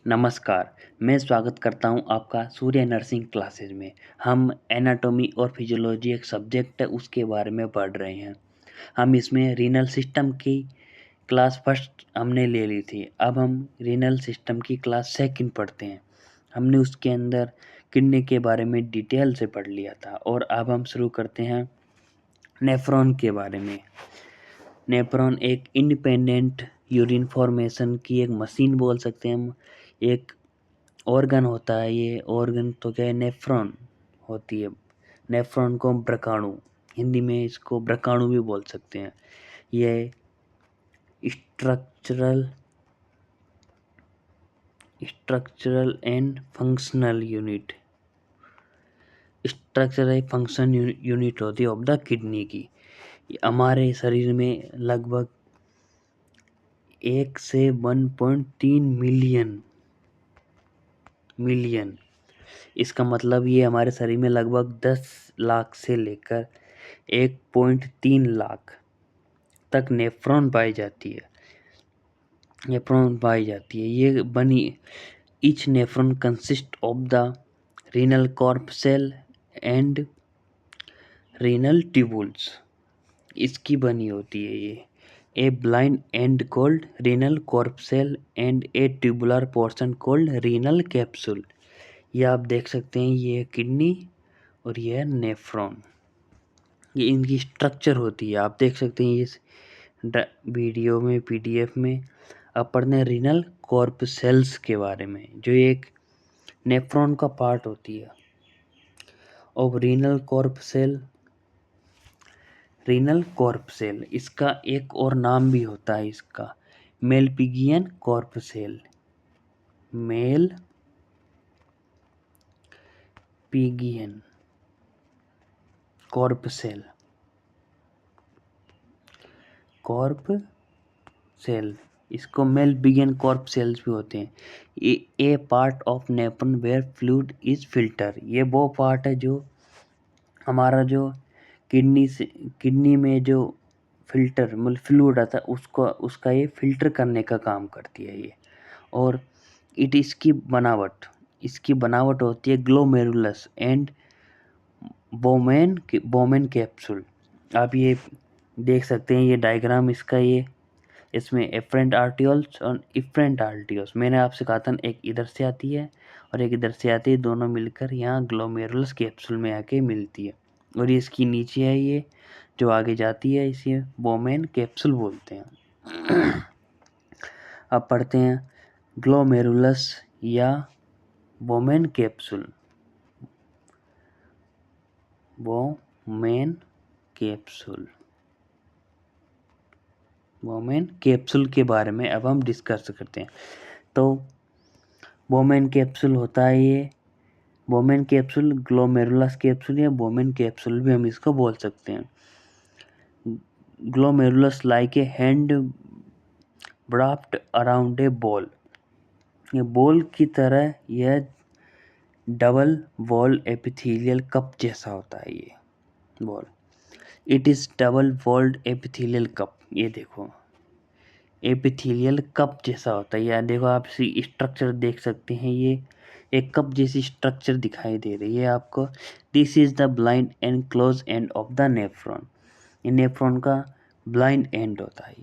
नमस्कार, मैं स्वागत करता हूँ आपका सूर्य नर्सिंग क्लासेज में। हम एनाटॉमी और फिजियोलॉजी एक सब्जेक्ट है उसके बारे में पढ़ रहे हैं। हम इसमें रीनल सिस्टम की क्लास फर्स्ट हमने ले ली थी। अब हम रीनल सिस्टम की क्लास सेकंड पढ़ते हैं। हमने उसके अंदर किडनी के बारे में डिटेल से पढ़ लिया था और अब हम शुरू करते हैं नेफ्रॉन के बारे में। नेफ्रॉन एक इंडिपेंडेंट यूरिन फॉर्मेशन की एक मशीन बोल सकते हैं हम। एक ऑर्गन होता है, ये ऑर्गन तो क्या है, नेफ्रॉन होती है। नेफ्रॉन को हम ब्रकाणु, हिंदी में इसको ब्रकाणु भी बोल सकते हैं। ये structural structural and functional unit structural function unit होती है ऑफ द किडनी की। हमारे शरीर में लगभग 1 से 1.3 मिलियन, इसका मतलब ये हमारे शरीर में लगभग 10 लाख से लेकर 1.3 लाख तक नेफ्रॉन पाई जाती है। ये बनी each nephron consist of the renal corpuscle and renal tubules. इसकी बनी होती है ये। A blind end called renal corpuscle and a tubular portion called renal capsule. ये आप देख सकते हैं, ये किडनी और ये है नेफ्रॉन। ये इनकी स्ट्रक्चर होती है, आप देख सकते हैं इस वीडियो में, पीडीएफ में। अब पढ़ते हैं रीनल कॉर्पसेल्स के बारे में, जो एक नेफ्रॉन का पार्ट होती है। और रीनल कॉर्पसेल इसका एक और नाम भी होता है, इसका मेलपिगियन कॉर्पसेल। मेलपिगियन कॉर्पसेल इसको मेलपिगियन कॉर्पसेल्स भी होते हैं। A part of nephron where fluid is filter. ये वो पार्ट है जो हमारा जो किडनी में जो फिल्टर मतलब फ्लूइड आता है उसका ये फिल्टर करने का काम करती है ये। और इसकी बनावट होती है ग्लोमेरुलस एंड बोमेन कैप्सूल। आप ये देख सकते हैं, ये डायग्राम इसका, ये इसमें एफरेंट आर्टियोल्स और इफरेंट आर्टियोल्स। मैंने आपसे कहा था एक इधर से आती है और एक इधर से आती है, दोनों मिलकर यहाँ ग्लोमेरुलस कैप्सूल में आके मिलती है। और ये इसकी नीचे है, ये जो आगे जाती है इसे बोमेन कैप्सूल बोलते हैं। अब पढ़ते हैं ग्लोमेरुलस या बोमेन कैप्सूल। बोमेन कैप्सूल के बारे में अब हम डिस्कस करते हैं। तो बोमेन कैप्सूल होता है ये। बोमेन कैप्सूल ग्लोमेरुलस कैप्सूल या बोमेन कैप्सूल भी हम इसको बोल सकते हैं। Glomerulus like a hand wrapped around a ball. ये बॉल की तरह यह डबल वॉल एपिथेलियल कप जैसा होता है ये ball. It is double walled epithelial cup. ये देखो एपिथेलियल कप जैसा होता है। यार देखो, आप इसी स्ट्रक्चर देख सकते हैं, ये एक कप जैसी स्ट्रक्चर दिखाई दे रही है आपको। This is the blind and close end of the nephron. ये नेफ्रॉन का ब्लाइंड एंड होता है।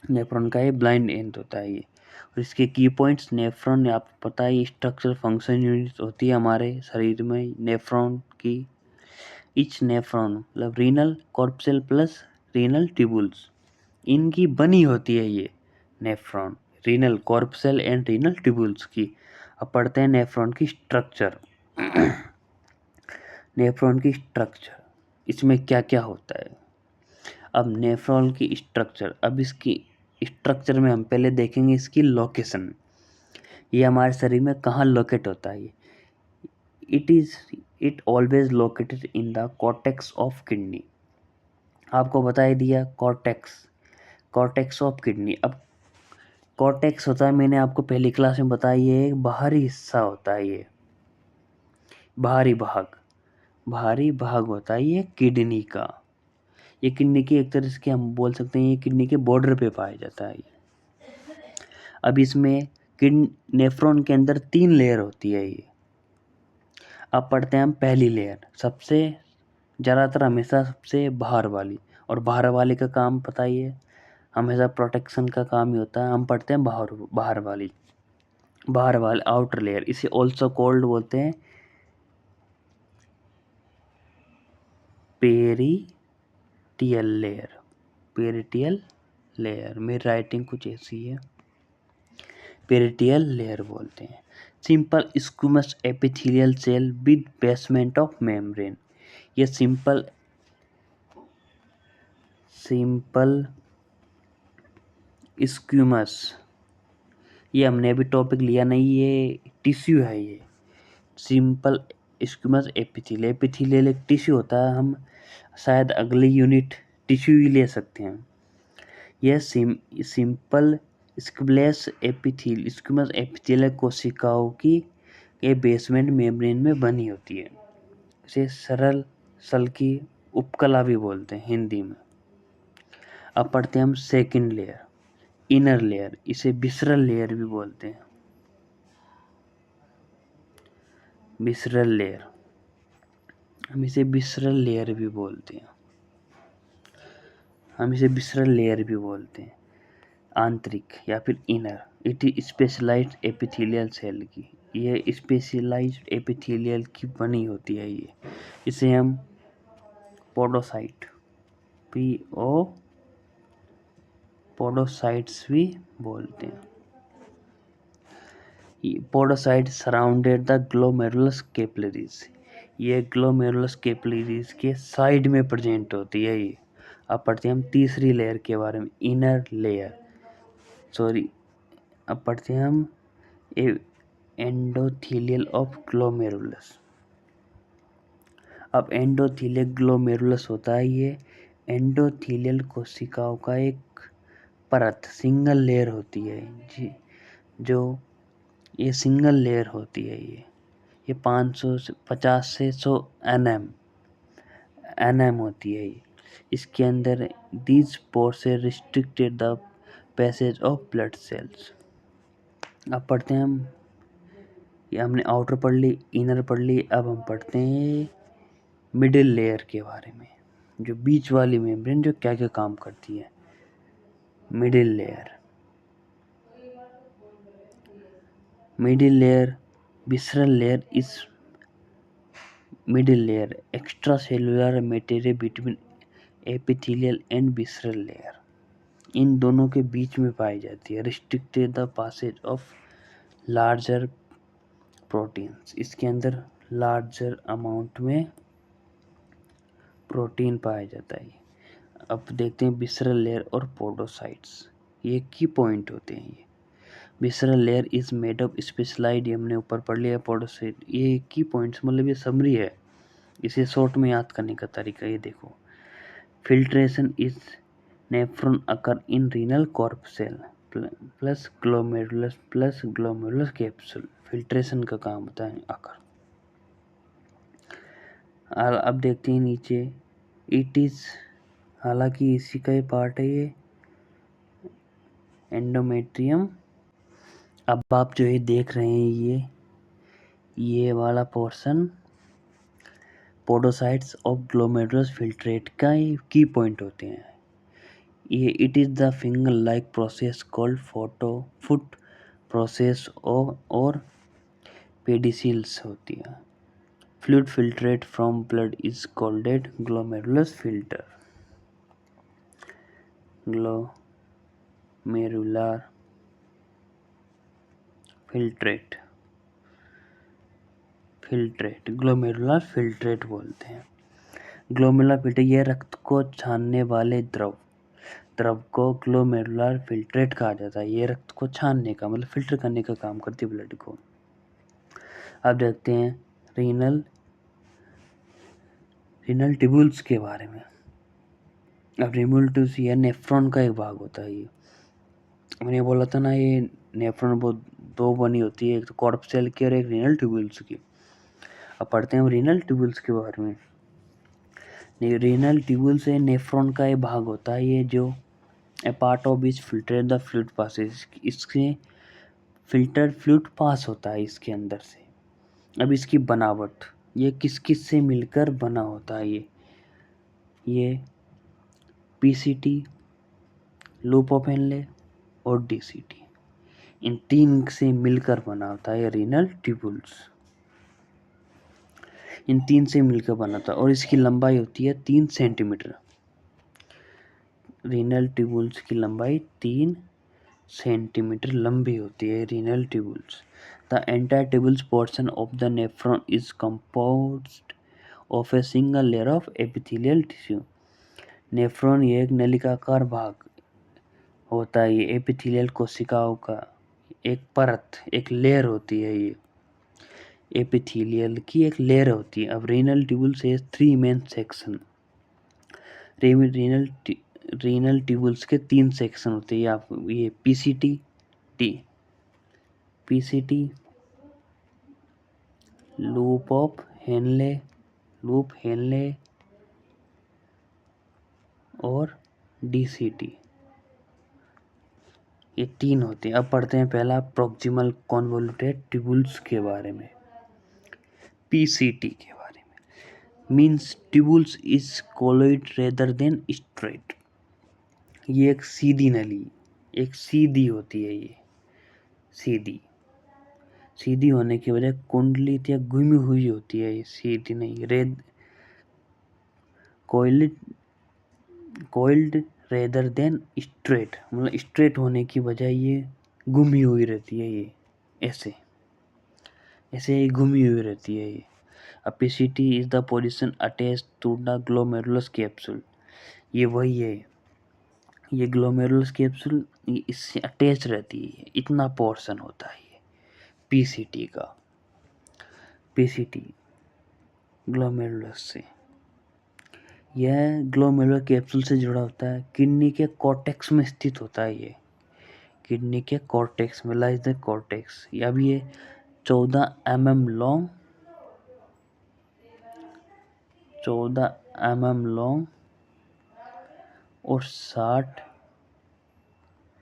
नेफ्रॉन का ये ब्लाइंड एंड होता है ये। और इसके की पॉइंट्स, नेफ्रॉन आपको पता है स्ट्रक्चर फंक्शन यूनिट होती है हमारे शरीर में नेफ्रॉन की। इच नेफ्रॉन मतलब renal corpuscle plus renal tubules, इनकी बनी होती है ये nephron, renal corpuscle and renal tubules की। अब पढ़ते हैं नेफ्रॉन की स्ट्रक्चर। नेफ्रॉन की स्ट्रक्चर, इसमें क्या क्या होता है। अब नेफ्रॉन की स्ट्रक्चर, अब इसकी स्ट्रक्चर में हम पहले देखेंगे इसकी लोकेशन। ये हमारे शरीर में कहाँ लोकेट होता है। It always located in the cortex of kidney. आपको बता ही दिया कॉर्टेक्स ऑफ किडनी। अब कॉर्टेक्स होता है, मैंने आपको पहली क्लास में बताया, ये एक बाहरी हिस्सा होता है। ये बाहरी भाग होता है ये किडनी का। ये किडनी की एक तरह से हम बोल सकते हैं, ये किडनी के बॉर्डर पे पाया जाता है। अब इसमें नेफ्रॉन के अंदर 3 लेयर होती है ये। अब पढ़ते हैं हम पहली लेयर, सबसे ज़्यादातर हमेशा सबसे बाहर वाली, और बाहर वाले का काम पता ही है, हमेशा प्रोटेक्शन का काम ही होता है। हम पढ़ते हैं बाहर वाली आउटर लेयर, इसे ऑल्सो कॉल्ड बोलते हैं पेरिटियल लेयर। मेरी राइटिंग कुछ ऐसी है, पेरिटियल लेयर बोलते हैं। Simple squamous epithelial cell with basement of membrane. ये सिंपल स्क्विमस, ये हमने अभी टॉपिक लिया नहीं, ये टिश्यू है। ये सिंपल स्क्विमस एपिथेलियल एक टिश्यू होता है, हम शायद अगली यूनिट टिश्यू ही ले सकते हैं। यह सिंपल स्क्विमस एपिथेलियल कोशिकाओं की ये बेसमेंट मेम्ब्रेन में बनी होती है। इसे सरल सल की उपकला भी बोलते हैं हिंदी में। अब पढ़ते हैं हम सेकंड लेयर, इनर लेयर, इसे विसरल लेयर भी बोलते हैं। विसरल लेयर, हम इसे विसरल लेयर भी बोलते हैं। आंतरिक या फिर inner, it is specialised epithelial cell की, ये स्पेशलाइज्ड एपिथेलियल की बनी होती है ये। इसे हम पोडोसाइट पोडोसाइट्स भी बोलते हैं। Podocyte surrounded the glomerulus capillaries, ये ग्लोमेरुलस कैपिलरीज के साइड में प्रेजेंट होती है ये। अब पढ़ते हैं हम तीसरी लेयर के बारे में, इनर लेयर। अब पढ़ते हैं हम एंडोथेलियल ऑफ ग्लोमेरुलस। अब एंडोथेलियल ग्लोमेरुलस होता है ये एंडोथेलियल कोशिकाओं का एक परत, सिंगल लेयर होती है जो ये सिंगल लेयर होती है। ये 550 से 100 एनएम होती है ये। इसके अंदर these pores restricted the passage of blood cells. अब पढ़ते हैं हम, ये हमने आउटर पढ़ ली, इनर पढ़ ली, अब हम पढ़ते हैं मिडिल लेयर के बारे में, जो बीच वाली मेम्ब्रेन जो क्या क्या काम करती है। Middle layer visceral layer is middle layer extra cellular material between epithelial and visceral layer, इन दोनों के बीच में पाई जाती है। Restricted the passage of larger proteins, इसके अंदर लार्जर अमाउंट में प्रोटीन पाया जाता है। अब देखते हैं विसरल लेयर और पोडोसाइट्स, ये की पॉइंट होते हैं। ये visceral layer is made of specialised, हमने ऊपर पढ़ लिया। पोडोसाइट, ये की पॉइंट्स मतलब ये समरी है, इसे शॉर्ट में याद करने का तरीका ये देखो। Filtration is nephron occur in renal corpuscle plus glomerulus capsule, filtration का काम होता है आकर। अब देखते हैं नीचे, इट इज, हालांकि इसी का ही पार्ट है ये एंडोमेट्रियम। अब आप जो ये देख रहे हैं ये वाला portion podocytes of glomerulus filtrate का की पॉइंट होते हैं। ये it is the finger like process called foot process और पेडिसिल्स होती है। Fluid filtrate from blood is called glomerulus filter. Glomerular glomerular filtrate बोलते हैं। ग्लोमेरुलर फिल्टर, यह रक्त को छानने वाले द्रव को ग्लोमेरुलर फिल्ट्रेट कहा जाता है। ये रक्त को छानने का मतलब फिल्टर करने का काम करती है ब्लड को। अब देखते हैं रीनल ट्यूब्यूल्स के बारे में। अब रीनल ट्यूब्यूल्स यह नेफ्रॉन का एक भाग होता है। ये मैंने बोला था ना, ये नेफ्रॉन बहुत दो बनी होती है, एक तो कॉर्पसेल की और एक रीनल ट्यूब्यूल्स की। अब पढ़ते हैं रीनल ट्यूब्यूल्स के बारे में। रीनल ट्यूब्यूल्स नेफ्रॉन का एक भाग होता है, ये जो a part of which filtrate the fluid passes, इसके फिल्टर फ्लूइड पास होता है इसके अंदर से। अब इसकी बनावट, ये किस किस से मिलकर बना होता है ये पीसीटी, लूप ऑफ हेनले और डीसीटी, इन तीन से मिलकर बना होता है रीनल ट्यूबुल्स। इन तीन से मिलकर बना था और इसकी लंबाई होती है 3 सेंटीमीटर। रीनल ट्यूबुल्स की लंबाई 3 सेंटीमीटर लंबी होती है renal tubules. The entire tubules portion of the nephron is composed of a single layer of epithelial tissue. Nephron ये एक नलिकाकार भाग होता है, ये एपिथेलियल कोशिकाओं का एक परत, एक लेयर होती है। ये एपिथेलियल की एक लेयर होती है। अब रीनल ट्यूबुल्स है 3 मेन सेक्शन। रीनल ट्यूबुल्स के 3 सेक्शन होते हैं। ये पीसीटी, लूप ऑफ हेनले और डीसीटी, ये 3 होते हैं। अब पढ़ते हैं पहला प्रॉक्सिमल कॉन्वोल्यूटेड ट्यूबुल्स के बारे में। पीसीटी के बारे में means tubules is colloid rather than straight. ये एक सीधी नली, एक सीधी होती है। ये सीधी होने की वजह कुंडलित या घूमी हुई होती है। ये सीधी नहीं, कोइल्ड रेदर देन स्ट्रेट, मतलब स्ट्रेट होने की बजाय ये घूमी हुई रहती है। ये ऐसे ये घूमी हुई रहती है। ये एपिसिटी is the position attached to the glomerulus capsule. ये वही है, ये ग्लोमेरुलस कैप्सूल इससे अटैच रहती है। इतना पोर्शन होता है ये पीसीटी का। पीसीटी ग्लोमेरुलस से, यह ग्लोमेरुलर कैप्सूल से जुड़ा होता है। किडनी के कॉर्टेक्स में स्थित होता है। ये किडनी के कॉर्टेक्स में लाइज द कॉर्टेक्स। अब ये 14 mm लॉन्ग और 60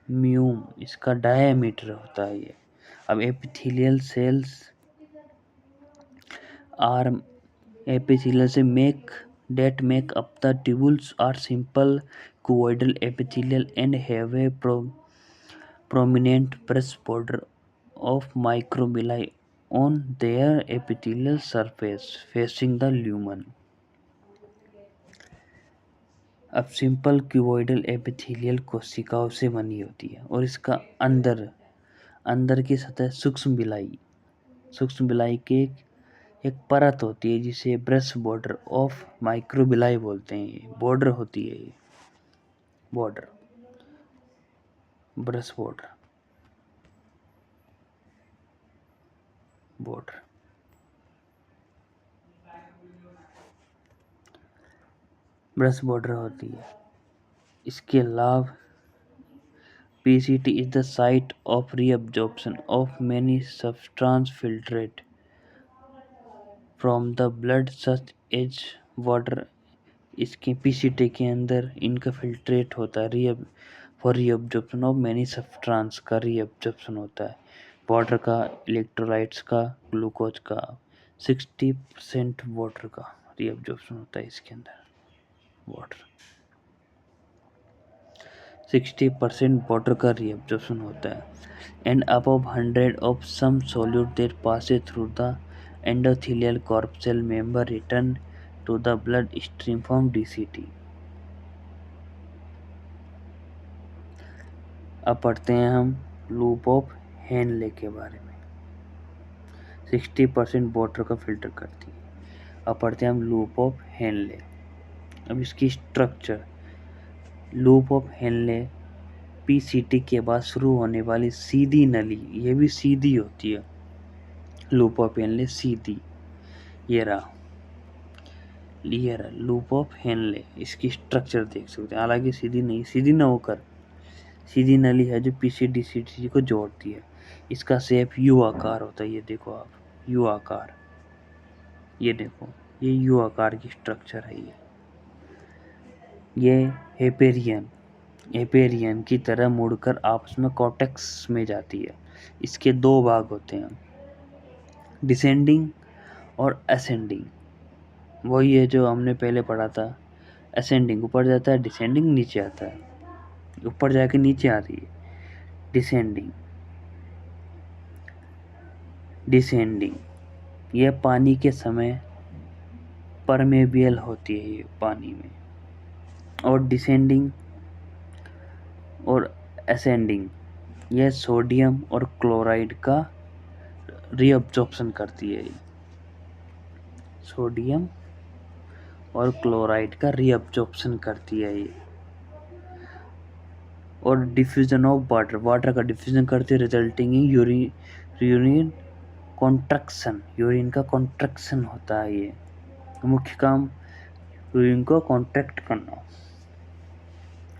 म्यूम इसका डायमीटर होता है। ये अब एपिथेलियल सेल्स आर एपिथेलियल से make up the tubules are simple cuboidal epithelial and have a prominent breast border of microvilli on their epithelial surface facing the lumen. अब सिंपल क्यूबॉइडल एपिथेलियल कोशिकाओं से बनी होती है और इसका अंदर की सतह सूक्ष्म विलाई के एक परत होती है जिसे ब्रेस्ट बॉर्डर ऑफ माइक्रोविलाई बोलते हैं। ये बॉर्डर होती है। ये ब्रेस्ट बॉर्डर ब्रेस्ट बॉर्डर होती है। इसके अलावा PCT is the site of reabsorption of many substance filtrate from the blood such as water. इसके पीसीटी के अंदर इनका फिल्ट्रेट होता है। For reabsorption of many substance का रीअब्जॉर्प्शन होता है। वाटर का, इलेक्ट्रोलाइट्स का, ग्लूकोज का, 60% वाटर का रीअब्जॉर्प्शन होता है इसके अंदर। 60% वाटर का रीअब्जॉर्प्शन होता है। And above 100 of some solute that passes through the endothelial corpuscle member return to the blood stream from DCT. अब पढ़ते हैं हम लूप ऑफ हेनले के बारे में। 60% वाटर का फिल्टर करती है। अब पढ़ते हैं हम लूप ऑफ हेनले। अब इसकी structure, loop of Henley PCT के बाद शुरू होने वाली सीधी नली, ये भी सीधी होती है। लूप ऑफ हेनले सीधी, ये रहा लूप ऑफ हेनले। इसकी स्ट्रक्चर देख सकते हैं। हालांकि सीधी नहीं, सीधी न होकर सीधी नली है जो पीसीडीसीटी को जोड़ती है। इसका शेप यू आकार होता है। ये देखो आप, यू आकार, ये देखो, ये यू आकार की स्ट्रक्चर है। ये हेपेरियन की तरह मुड़कर आपस में कॉर्टेक्स में जाती है। इसके दो भाग होते हैं, डिसेंडिंग और असेंडिंग। वही है जो हमने पहले पढ़ा था, असेंडिंग ऊपर जाता है, डिसेंडिंग नीचे आता है, ऊपर जाके नीचे आ रही है डिसेंडिंग। डिसेंडिंग यह पानी के समय परमेबियल होती है ये पानी में, और डिसेंडिंग और असेंडिंग यह सोडियम और क्लोराइड का रीअब्जॉर्प्शन करती है। सोडियम और क्लोराइड का रीअब्जॉर्प्शन करती है ये। और डिफ्यूजन ऑफ वाटर, वाटर का डिफ्यूजन करती है, resulting in urine contraction, urine का कॉन्ट्रैक्शन होता है ये, मुख्य काम यूरिन को कॉन्ट्रैक्ट करना।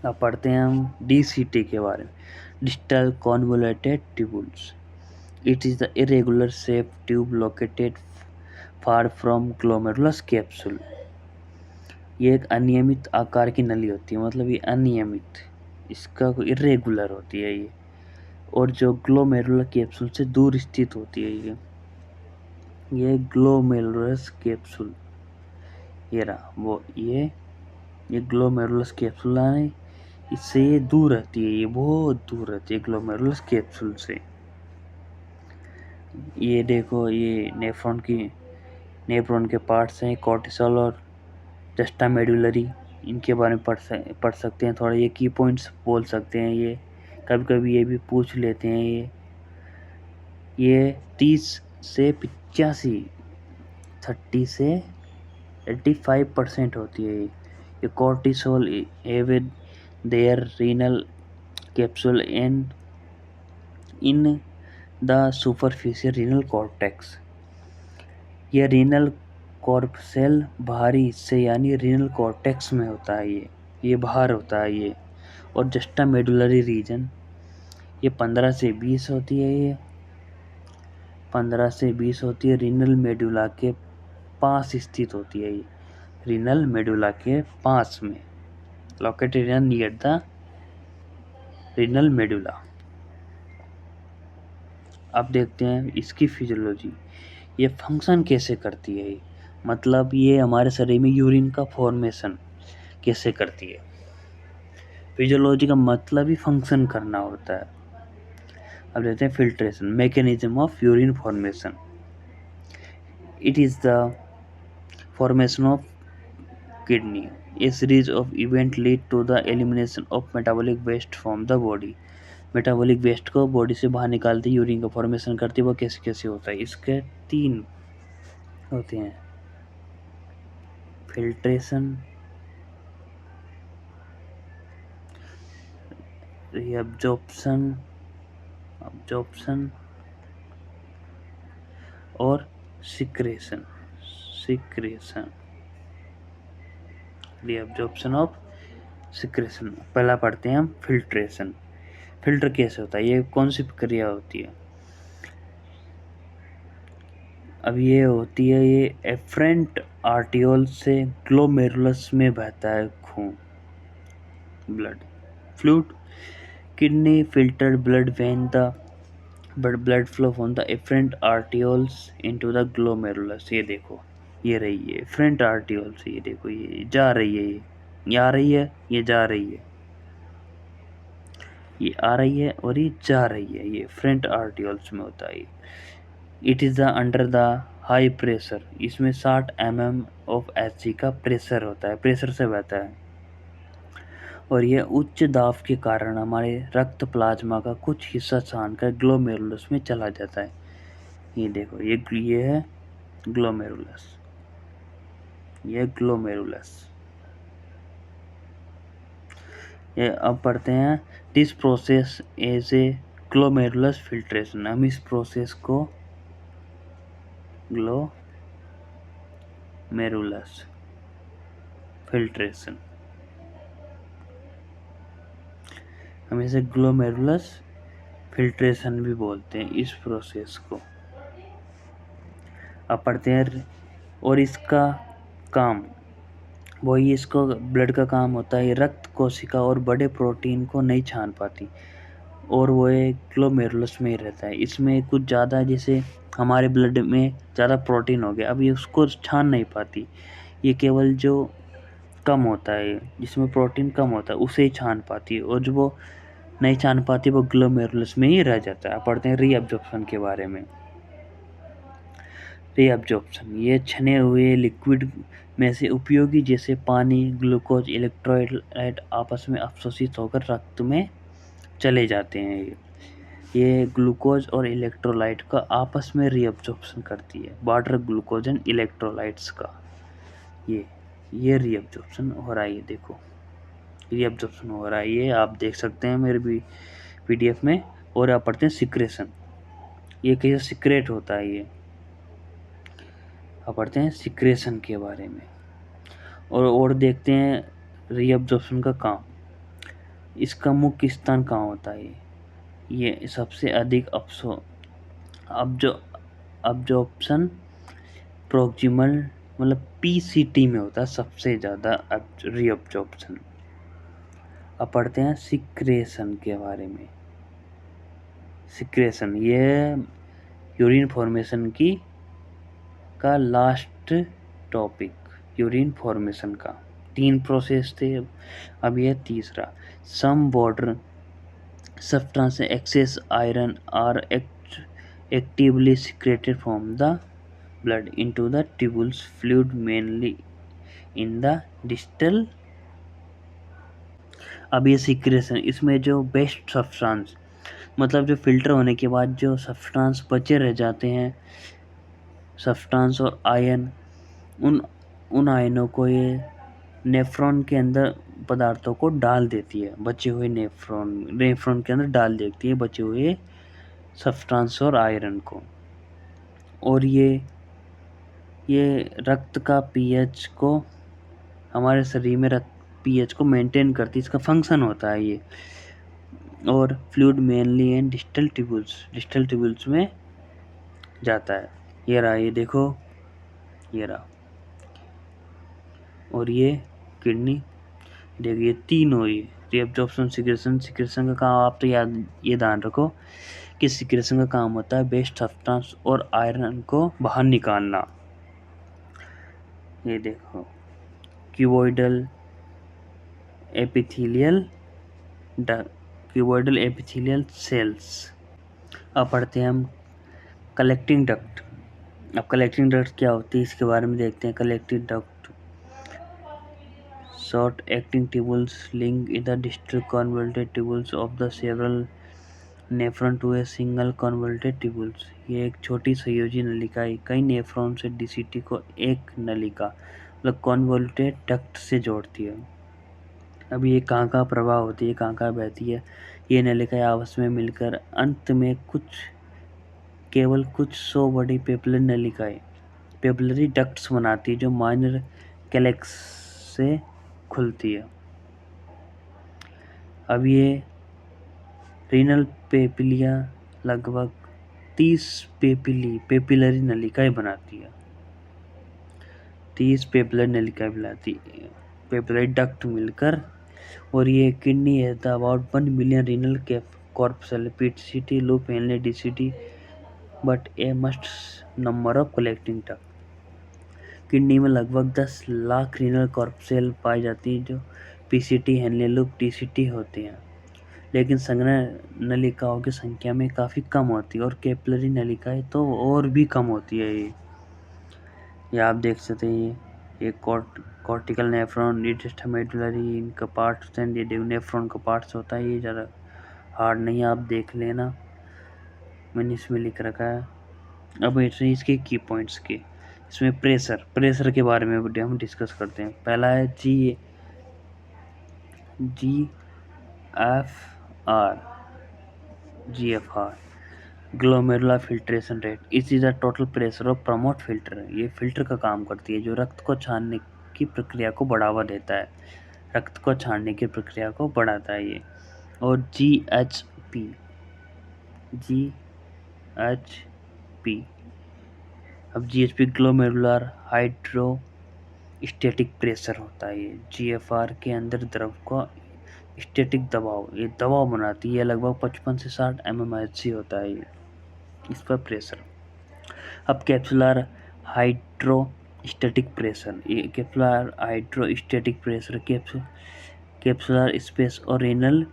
अब पढ़ते हैं हम डीसीटी के बारे में, distal convoluted tubules. It is the irregular shape tube located far from glomerulus capsule. ये एक अनियमित आकार की नली होती है, मतलब ये अनियमित, इसका कोई इरेगुलर होती है ये, और जो ग्लोमेरुलर कैप्सूल से दूर स्थित होती है ये ग्लोमेरुलस कैप्सूल, ये रहा वो, ये ग्लोमेरुलस कैप्सूल है, इससे ये दूर रहती है, ये बहुत दूर रहती है ग्लोमेरुलस कैप्सूल से। ये देखो, ये नेफ्रॉन के पार्ट्स हैं, कॉर्टिसोल और जस्टा मेडुलरी, इनके बारे में पढ़ सकते हैं थोड़ा, ये की पॉइंट्स बोल सकते हैं, ये कभी कभी ये भी पूछ लेते हैं। ये 30 से 85, 30 से 85% होती है ये cortisol avid their renal capsule and in the superficial renal cortex. यह रीनल कॉर्पसेल बाहरी हिस्से यानी रीनल कॉर्टेक्स में होता है, ये बाहर होता है ये। और जस्टा मेडुलरी रीजन ये 15 से 20 होती है, ये 15 से 20 होती है, रीनल मेडुला के पास स्थित होती है ये, रीनल मेडुला के पास में, located near the renal medulla. अब देखते हैं इसकी फिजियोलॉजी, ये फंक्शन कैसे करती है ये, मतलब ये हमारे शरीर में यूरिन का फॉर्मेशन कैसे करती है। फिजियोलॉजी का मतलब ही फंक्शन करना होता है। अब देखते हैं filtration, mechanism of urine formation. It is the formation of kidney, a series of event lead to the elimination of metabolic waste from the body. Metabolic waste को बॉडी से बाहर निकालते यूरिन का फॉर्मेशन करती है, वो कैसे कैसे होता है। इसके 3 होते हैं, फिल्ट्रेशन, रीअब्जॉर्प्शन और सिक्रेशन। Reabsorption of secretion. पहला पढ़ते हैं हम फिल्ट्रेशन। फिल्टर कैसे होता है, ये कौन सी प्रक्रिया होती है। अब ये होती है, ये एफरेंट आर्टियोल से ग्लोमेरुलस में बहता है खून, blood fluid. Kidney filter blood when the blood flow from the efferent arterioles into the glomerulus। ये देखो, ये रही है efferent arterioles, ये देखो ये जा रही है, ये आ रही है, ये जा रही है, ये आ रही है और ये जा रही है, ये efferent arterioles में होता है। It is the under the high pressure, इसमें 60 mm ऑफ Hg का प्रेशर होता है, प्रेशर से बहता है। और यह उच्च दाब के कारण हमारे रक्त प्लाज्मा का कुछ हिस्सा छानकर ग्लोमेरुलस में चला जाता है। ये देखो, ये है ग्लोमेरुलस, ये ग्लोमेरुलस। ये अब पढ़ते हैं this process as a glomerulus filtration. हम इस प्रोसेस को ग्लोमेरुलस फिल्ट्रेशन, हम इसे ग्लोमेरुलस फिल्ट्रेशन भी बोलते हैं इस प्रोसेस को। अब पढ़ते हैं, और इसका काम वही, इसको ब्लड का काम होता है, रक्त कोशिका और बड़े प्रोटीन को नहीं छान पाती, और वो एक ग्लोमेरुलस में ही रहता है। इसमें कुछ ज़्यादा जैसे हमारे ब्लड में ज़्यादा प्रोटीन हो गया, अब ये उसको छान नहीं पाती, ये केवल जो कम होता है जिसमें प्रोटीन कम होता है उसे ही छान पाती है, और जो वो नहीं छान पाती वो ग्लोमेरुलस में ही रह जाता है। अब पढ़ते हैं रीअब्जॉर्प्शन के बारे में। रीअब्जॉर्प्शन ये छने हुए लिक्विड में से उपयोगी जैसे पानी, ग्लूकोज, इलेक्ट्रोलाइट आपस में अवशोषित होकर रक्त में चले जाते हैं। ये ग्लूकोज और इलेक्ट्रोलाइट का आपस में रीअब्जॉर्प्शन करती है, वाटर, ग्लूकोज एंड इलेक्ट्रोलाइट्स का। ये रीअब्जॉर्प्शन हो रहा है, ये देखो रीअब्जॉर्प्शन हो रहा है, ये आप देख सकते हैं मेरे भी पीडीएफ में। और आप पढ़ते हैं सिक्रेशन, ये कैसे सिक्रेट होता है, ये आप पढ़ते हैं सिक्रेशन के बारे में। और देखते हैं रीअब्जॉर्प्शन का काम, इसका मुख्य स्थान कहाँ होता है। ये सबसे अधिक अब्जॉर्प्शन प्रोक्सिमल मतलब पीसीटी में होता है सबसे ज़्यादा रीअब्जॉर्प्शन। अब पढ़ते हैं सिक्रेशन के बारे में। सिक्रेशन ये यूरिन फॉर्मेशन का लास्ट टॉपिक, यूरिन फॉर्मेशन का 3 प्रोसेस थे, अब ये तीसरा। Some water substance excess iron are actively secreted from the blood into the tubules fluid mainly in the distal। अब ये सिक्रेशन, इसमें जो बेस्ट सब्सटेंस मतलब जो फिल्टर होने के बाद जो सब्सटेंस बचे रह जाते हैं, सब्सटेंस और आयन, उन आयनों को ये नेफ्रॉन के अंदर पदार्थों को डाल देती है, बचे हुए नेफ्रॉन के अंदर डाल देती है बचे हुए सब्सटेंस और आयरन को। और ये रक्त का पीएच को हमारे शरीर में रक्त पीएच को मेंटेन करती है, इसका फंक्शन होता है ये। और fluid mainly and distal tubules में जाता है। ये रहा, ये देखो, ये रहा। और ये किडनी, देखिए ये तीनों, ये रीअब्जॉर्प्शन, सिक्रेशन का काम आप तो ये ध्यान रखो कि सिक्रेशन का काम होता है वेस्ट सब्सटेंस और आयरन को बाहर निकालना। ये देखो क्यूबॉइडल एपिथेलियल सेल्स। अब पढ़ते हैं हम कलेक्टिंग डक्ट। अब कलेक्टिंग डक्ट क्या होती है इसके बारे में देखते हैं। Collecting duct short acting tubules link in the distal convoluted tubules of the several nephron to a single convoluted tubules. ये एक छोटी संयोजी नलिका कई नेफ्रॉन से डीसीटी को एक नलिका मतलब कन्वॉल्यूटेड डक्ट से जोड़ती है। अब ये कहाँ प्रवाह होती है, कहाँ बहती है, ये नलिकाएं आपस में मिलकर अंत में केवल कुछ 100 बड़ी पेपिलरी डक्ट्स बनाती है जो माइनर कैलेक्स से खुलती है। अब ये रीनल पेपिलिया लगभग 30 पेपिलरी नलिकाएं बनाती है, 30 पेपिलरी डक्ट मिलकर। और ये किडनी है the about 1 million renal corpuscle PTCT loop Henle DCT but a must number of collecting duct. Kidney में लगभग 10 लाख रीनल कॉर्पसेल पाई जाती है जो पीसीटी, हेनले लूप, टीसीटी होते हैं, लेकिन संघनन नलिकाओं की संख्या में काफ़ी कम होती है और कैपिलरी नलिकाएं तो और भी कम होती है। ये आप देख सकते हैं, ये कॉर्टिकल नेफ्रॉन, मेडुलरी इनका पार्ट्स हैं, ये नेफ्रॉन का पार्ट्स होता है। ये ज़्यादा हार्ड नहीं, आप देख लेना, मैंने इसमें लिख रखा है। अब इसके की पॉइंट्स के, इसमें प्रेशर के बारे में हम डिस्कस करते हैं। पहला है G F R glomerular filtration rate. It is the total pressure of promote filter. ये फिल्टर का काम करती है जो रक्त को छानने की प्रक्रिया को बढ़ावा देता है, रक्त को छानने की प्रक्रिया को बढ़ाता है ये। और GHP अब GHP ग्लोमेरुलर हाइड्रोस्टैटिक प्रेशर होता है। ये GFR के अंदर द्रव को स्टैटिक दबाव, ये दबाव बनाती है, लगभग 55 से 60 mmHg होता है ये, इस पर प्रेशर। अब कैप्सुलर हाइड्रोस्टैटिक प्रेशर, ये capsular hydrostatic pressure capsular space और रेनल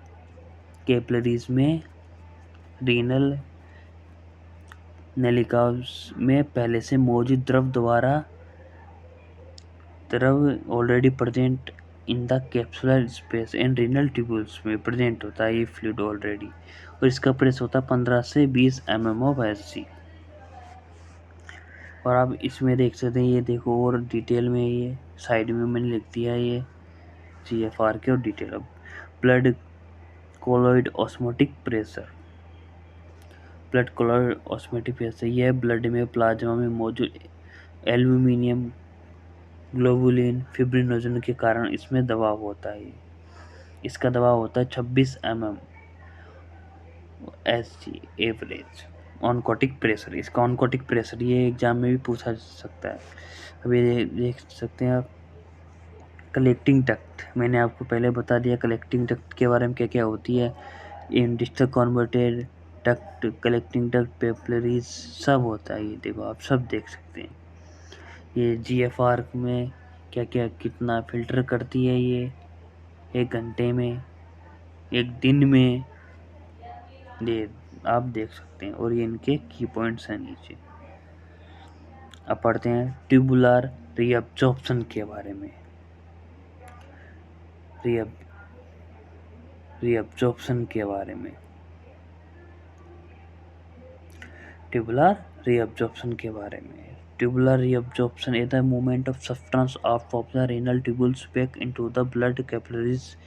कैपिलरीज में, रीनल नलिकाओं में पहले से मौजूद द्रव already present in the capsular space and renal tubules में प्रेजेंट होता है ये फ्लूइड ऑलरेडी, और इसका प्रेस होता है 15 से 20 mmHg। और आप इसमें देख सकते हैं, ये देखो और डिटेल में, ये साइड में मैंने लिख दिया ये GFR के और डिटेल। अब blood colloid osmotic pressure, blood colloid osmotic pressure, यह ब्लड में प्लाज्मा में मौजूद एल्यूमिनियम ग्लोबुलिन फिब्रिनोजन के कारण इसमें दबाव होता है। इसका दबाव होता है 26 mmHg एवरेज। ऑनकोटिक प्रेशर, इसका ऑनकोटिक प्रेशर ये एग्जाम में भी पूछा जा सकता है। अभी देख सकते हैं आप कलेक्टिंग डक्ट, मैंने आपको पहले बता दिया कलेक्टिंग डक्ट के बारे में क्या क्या होती है। Industrial converted duct, collecting duct, पेपलरीज सब होता है, ये देखो आप सब देख सकते हैं। ये GFR में क्या क्या कितना फिल्टर करती है ये, 1 घंटे में, 1 दिन में, ये आप देख सकते हैं। और ये इनके की पॉइंट्स हैं नीचे। अब पढ़ते हैं ट्यूबुलर रीअब्जॉर्प्शन के बारे में। रीअब्जॉर्प्शन के बारे में, ट्यूबुलर रीअब्जॉर्प्शन के बारे में। Tubular reabsorption is the movement of substance out of the renal tubules back into the blood capillaries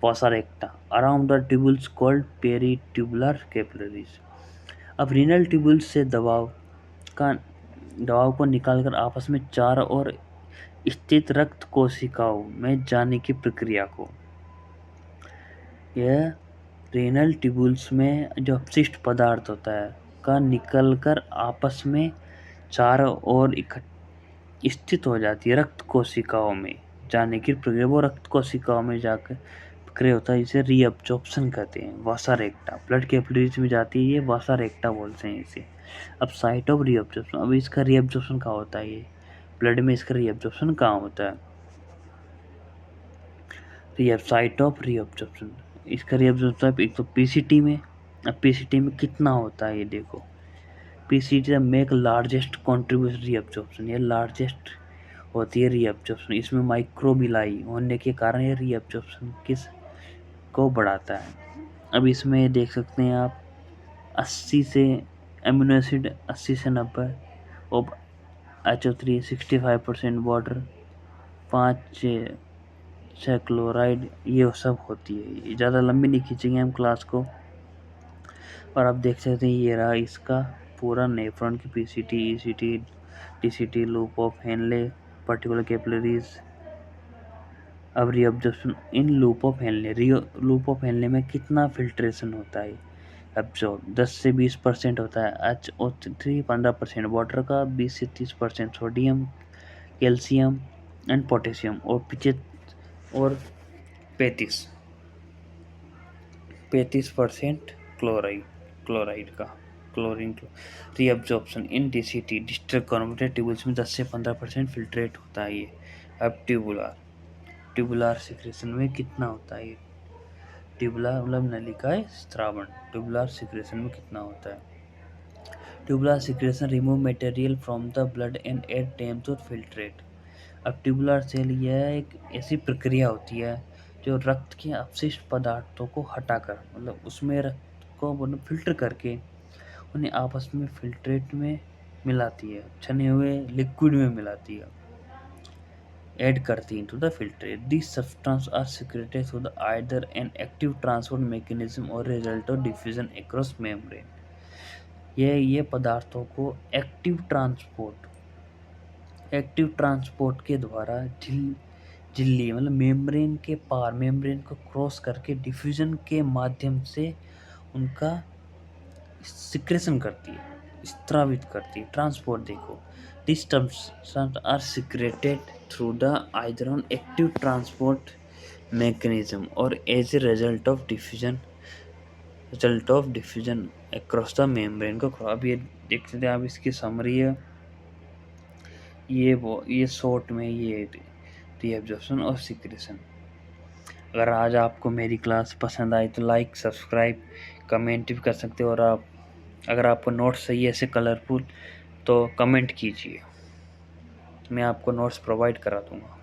vasa recta around the tubules called peritubular capillaries। अब रीनल ट्यूबुल्स से दबाव को निकालकर आपस में चार और स्थित रक्त कोशिकाओं में जाने की प्रक्रिया को, यह रीनल ट्यूबुल्स में जो अपशिष्ट पदार्थ होता है का निकलकर आपस में चारों ओर स्थित हो जाती है रक्त कोशिकाओं में जाने की प्रक्रिया, वो रक्त कोशिकाओं में जाकर प्रक्रिया होता है, इसे रीअब्जॉर्प्शन कहते हैं। वासा रेक्टा ब्लड कैपिलरीज में जाती है, ये वासा रेक्टा बोलते हैं इसे। अब साइट ऑफ रीअब्जॉर्प्शन, अब इसका रीअब्जॉर्प्शन कहाँ होता है, ये ब्लड में इसका रीअब्जॉर्प्शन कहाँ होता है, साइट ऑफ रीअब्जॉर्प्शन, इसका रीअब्जॉर्प्शन एक तो PCT में। अब PCT में कितना होता है ये देखो, PCT make largest contribution reabsorption, ये लार्जेस्ट होती है रीअब्जॉर्प्शन, इसमें माइक्रोबिलाई होने के कारण ये रीअब्जॉर्प्शन किस को बढ़ाता है। अब इसमें देख सकते हैं आप 80 से अमीनो एसिड 80 से 90 और HO3 65% वाटर 5 क्लोराइड, ये सब होती है। ज़्यादा लंबी नहीं खींचेंगे हम क्लास को। और आप देख सकते हैं ये रहा इसका पूरा नेफ्रॉन की PCT, ECT, DCT, loop of Henle, particular capillaries. अब reabsorption in loop of Henle, loop of Henle में कितना फिल्ट्रेशन होता है, एब्जॉर्ब 10 से 20% होता है, HO3 15%, वाटर का 20 से 30%, सोडियम, कैल्शियम एंड पोटेशियम, और 35% क्लोराइड का क्लोरीन। रीअब्जॉर्प्शन इन DCT डिस्ट्रिक्ट कन्वर्टेड ट्यूबुल्स में 10 से 15% फिल्ट्रेट होता है ये। अब ट्यूबुलर सिक्रेशन में कितना होता है, ट्यूबुलर मतलब नलिकाएं स्रावन, ट्यूबुलर सिक्रेशन में कितना होता है। Tubular secretion remove material from the blood and add them to filtrate. अब ट्यूबुलर सेल यह एक ऐसी प्रक्रिया होती है जो रक्त के अपशिष्ट पदार्थों को हटाकर, मतलब उसमें रक्त को फिल्टर करके उन्हें आपस में फिल्ट्रेट में मिलाती है, छने हुए लिक्विड में मिलाती है, ऐड करती into the filtrate. These substances are secreted through the either an active transport mechanism or result of diffusion across membrane. ये पदार्थों को एक्टिव ट्रांसपोर्ट के द्वारा झिल्ली मतलब मेम्ब्रेन के पार, मेम्ब्रेन को क्रॉस करके डिफ्यूजन के माध्यम से उनका सिक्रेशन करती है, स्त्रावित करती है। ट्रांसपोर्ट देखो, these substances are secreted through the either on active transport mechanism or as a result of diffusion across the membrane को अब ये देख सकते हैं आप, इसकी समरी है ये शॉर्ट में ये रीअब्जॉर्प्शन और सिक्रेशन। अगर आज आपको मेरी क्लास पसंद आई तो लाइक सब्सक्राइब कमेंट भी कर सकते हो, और आप अगर आपको नोट्स चाहिए ऐसे कलरफुल तो कमेंट कीजिए, मैं आपको नोट्स प्रोवाइड करा दूँगा।